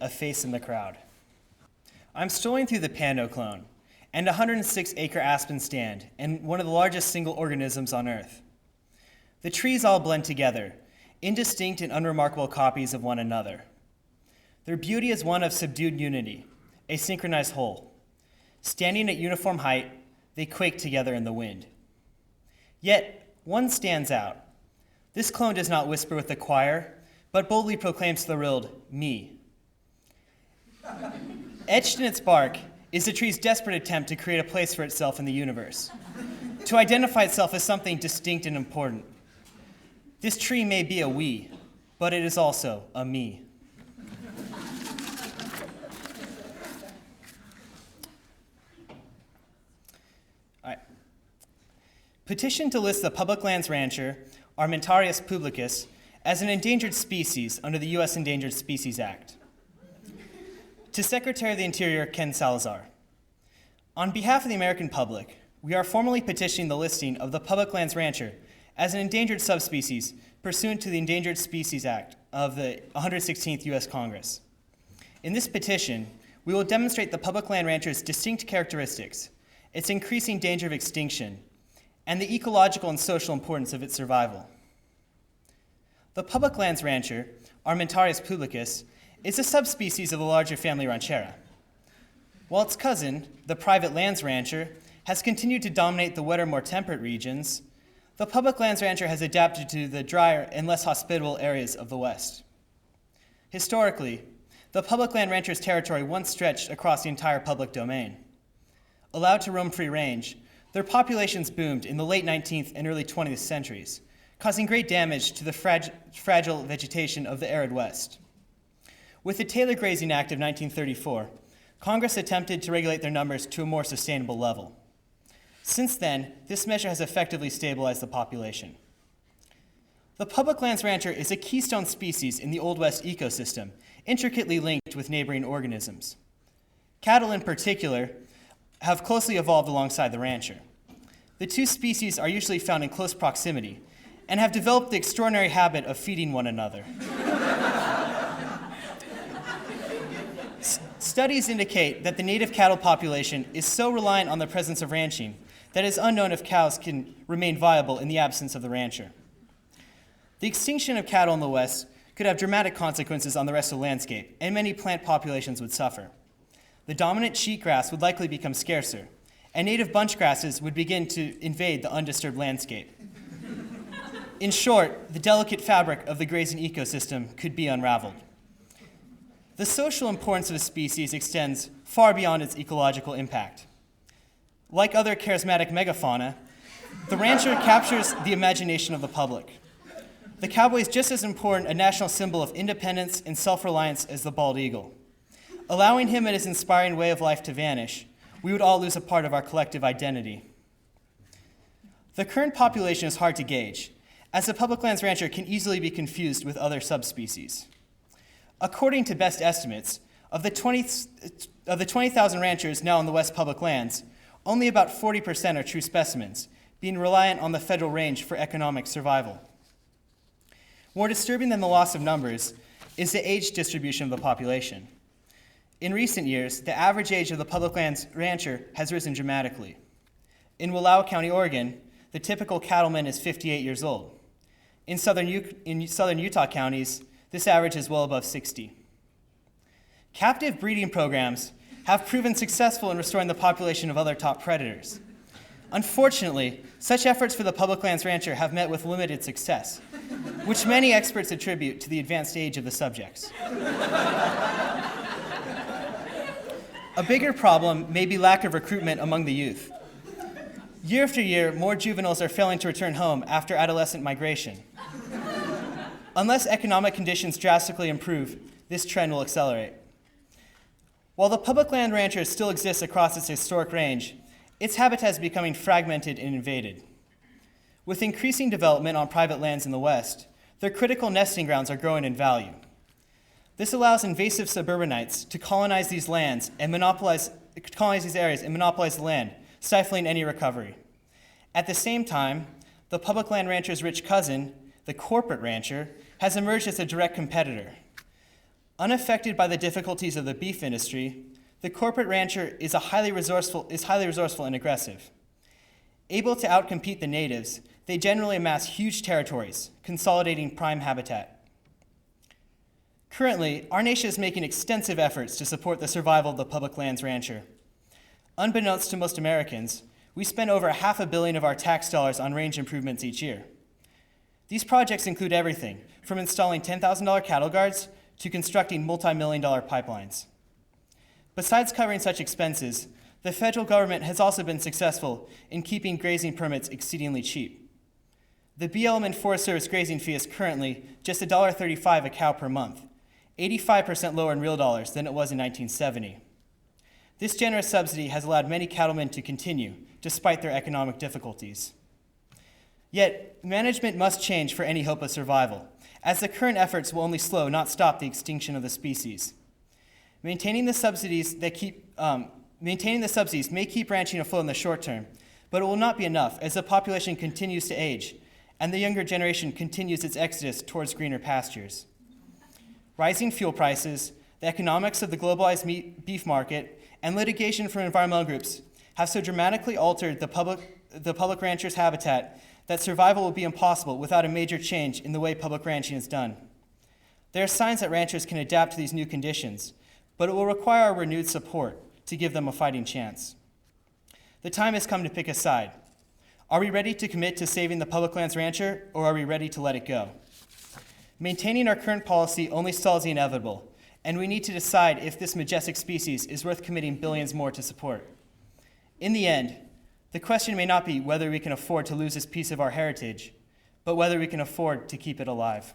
a face in the crowd. I'm strolling through the Pando clone and a 106-acre aspen stand and one of the largest single organisms on Earth. The trees all blend together, indistinct and unremarkable copies of one another. Their beauty is one of subdued unity, a synchronized whole. Standing at uniform height, they quake together in the wind. Yet, one stands out. This clone does not whisper with the choir, but boldly proclaims thrilled, me. Etched in its bark is the tree's desperate attempt to create a place for itself in the universe, to identify itself as something distinct and important. This tree may be a we, but it is also a me. All right. Petition to list the public lands rancher, Armentarius publicus, as an endangered species under the U.S. Endangered Species Act. To Secretary of the Interior, Ken Salazar. On behalf of the American public, we are formally petitioning the listing of the public lands rancher as an endangered subspecies pursuant to the Endangered Species Act of the 116th U.S. Congress. In this petition, we will demonstrate the public land rancher's distinct characteristics, its increasing danger of extinction, and the ecological and social importance of its survival. The public lands rancher, Armentarius publicus, is a subspecies of the larger family Ranchera. While its cousin, the private lands rancher, has continued to dominate the wetter, more temperate regions, the public lands rancher has adapted to the drier and less hospitable areas of the West. Historically, the public land rancher's territory once stretched across the entire public domain. Allowed to roam free range, their populations boomed in the late 19th and early 20th centuries, causing great damage to the fragile vegetation of the arid West. With the Taylor Grazing Act of 1934, Congress attempted to regulate their numbers to a more sustainable level. Since then, this measure has effectively stabilized the population. The public lands rancher is a keystone species in the Old West ecosystem, intricately linked with neighboring organisms. Cattle in particular have closely evolved alongside the rancher. The two species are usually found in close proximity and have developed the extraordinary habit of feeding one another. Studies indicate that the native cattle population is so reliant on the presence of ranching that it is unknown if cows can remain viable in the absence of the rancher. The extinction of cattle in the West could have dramatic consequences on the rest of the landscape, and many plant populations would suffer. The dominant cheatgrass would likely become scarcer, and native bunch grasses would begin to invade the undisturbed landscape. In short, the delicate fabric of the grazing ecosystem could be unraveled. The social importance of a species extends far beyond its ecological impact. Like other charismatic megafauna, the rancher captures the imagination of the public. The cowboy is just as important a national symbol of independence and self-reliance as the bald eagle. Allowing him and his inspiring way of life to vanish, we would all lose a part of our collective identity. The current population is hard to gauge, as the public lands rancher can easily be confused with other subspecies. According to best estimates, of the 20,000 ranchers now on the West public lands, only about 40% are true specimens, being reliant on the federal range for economic survival. More disturbing than the loss of numbers is the age distribution of the population. In recent years, the average age of the public lands rancher has risen dramatically. In Wallowa County, Oregon, the typical cattleman is 58 years old. In southern Utah counties, this average is well above 60. Captive breeding programs have proven successful in restoring the population of other top predators. Unfortunately, such efforts for the public lands rancher have met with limited success, which many experts attribute to the advanced age of the subjects. A bigger problem may be lack of recruitment among the youth. Year after year, more juveniles are failing to return home after adolescent migration. Unless economic conditions drastically improve, this trend will accelerate. While the public land rancher still exists across its historic range, its habitat is becoming fragmented and invaded. With increasing development on private lands in the West, their critical nesting grounds are growing in value. This allows invasive suburbanites to colonize these areas and monopolize the land, stifling any recovery. At the same time, the public land rancher's rich cousin, the corporate rancher, has emerged as a direct competitor. Unaffected by the difficulties of the beef industry, the corporate rancher is highly resourceful and aggressive. Able to outcompete the natives, they generally amass huge territories, consolidating prime habitat. Currently, our nation is making extensive efforts to support the survival of the public lands rancher. Unbeknownst to most Americans, we spend over $500 million of our tax dollars on range improvements each year. These projects include everything from installing $10,000 cattle guards to constructing multi-million-dollar pipelines. Besides covering such expenses, the federal government has also been successful in keeping grazing permits exceedingly cheap. The BLM Forest Service grazing fee is currently just $1.35 a cow per month, 85% lower in real dollars than it was in 1970. This generous subsidy has allowed many cattlemen to continue, despite their economic difficulties. Yet, management must change for any hope of survival, as the current efforts will only slow, not stop, the extinction of the species. Maintaining the subsidies may keep ranching afloat in the short term, but it will not be enough as the population continues to age and the younger generation continues its exodus towards greener pastures. Rising fuel prices, the economics of the globalized beef market, and litigation from environmental groups have so dramatically altered the public rancher's habitat that survival will be impossible without a major change in the way public ranching is done. There are signs that ranchers can adapt to these new conditions, but it will require our renewed support to give them a fighting chance. The time has come to pick a side. Are we ready to commit to saving the public lands rancher, or are we ready to let it go? Maintaining our current policy only stalls the inevitable, and we need to decide if this majestic species is worth committing billions more to support. In the end, the question may not be whether we can afford to lose this piece of our heritage, but whether we can afford to keep it alive.